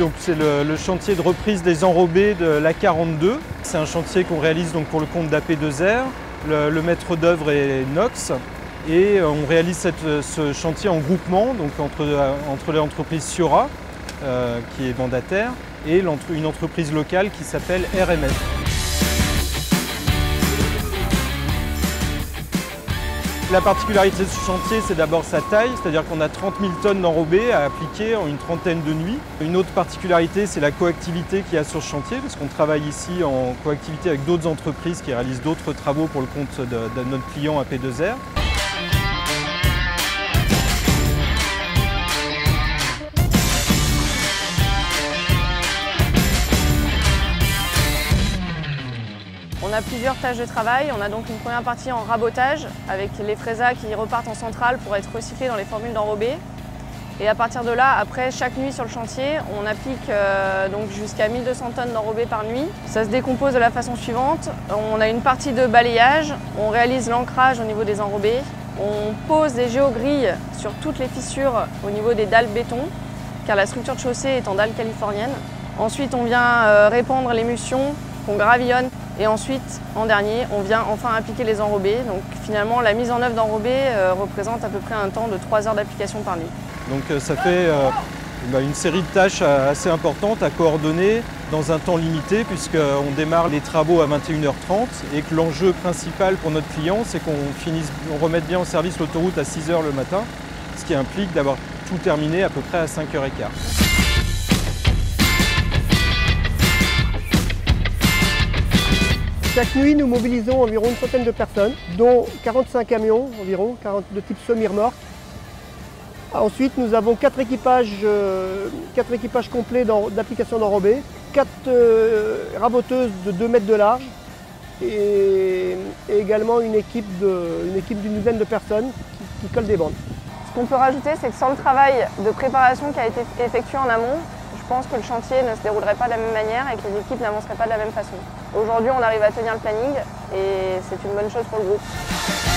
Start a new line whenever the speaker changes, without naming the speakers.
donc c'est le chantier de reprise des enrobés de l'A42. C'est un chantier qu'on réalise donc pour le compte d'AP2R. Le maître d'œuvre est Nox et on réalise ce chantier en groupement donc entre l'entreprise Siora, qui est mandataire, et une entreprise locale qui s'appelle RMF. La particularité de ce chantier, c'est d'abord sa taille, c'est-à-dire qu'on a 30 000 tonnes d'enrobés à appliquer en une trentaine de nuits. Une autre particularité, c'est la coactivité qu'il y a sur ce chantier, parce qu'on travaille ici en coactivité avec d'autres entreprises qui réalisent d'autres travaux pour le compte de notre client AP2R.
On a plusieurs tâches de travail. On a donc une première partie en rabotage avec les fraisas qui repartent en centrale pour être recyclés dans les formules d'enrobés. Et à partir de là, après chaque nuit sur le chantier, on applique donc jusqu'à 1200 tonnes d'enrobés par nuit. Ça se décompose de la façon suivante. On a une partie de balayage, on réalise l'ancrage au niveau des enrobés, on pose des géogrilles sur toutes les fissures au niveau des dalles béton, car la structure de chaussée est en dalle californienne. Ensuite, on vient répandre l'émulsion qu'on gravillonne. Et ensuite, en dernier, on vient enfin appliquer les enrobés. Donc finalement, la mise en œuvre d'enrobés représente à peu près un temps de 3 heures d'application par nuit.
Donc ça fait une série de tâches assez importantes à coordonner dans un temps limité, puisqu'on démarre les travaux à 21h30 et que l'enjeu principal pour notre client, c'est qu'on remette bien en service l'autoroute à 6 h le matin, ce qui implique d'avoir tout terminé à peu près à 5h15.
Chaque nuit, nous mobilisons environ une centaine de personnes, dont 45 camions environ, 40 de type semi-remorque. Ensuite, nous avons 4 équipages complets d'application d'enrobés, 4 raboteuses de 2 mètres de large et également une équipe d'une douzaine de personnes qui collent des bandes.
Ce qu'on peut rajouter, c'est que sans le travail de préparation qui a été effectué en amont, je pense que le chantier ne se déroulerait pas de la même manière et que les équipes n'avanceraient pas de la même façon. Aujourd'hui, on arrive à tenir le planning et c'est une bonne chose pour le groupe.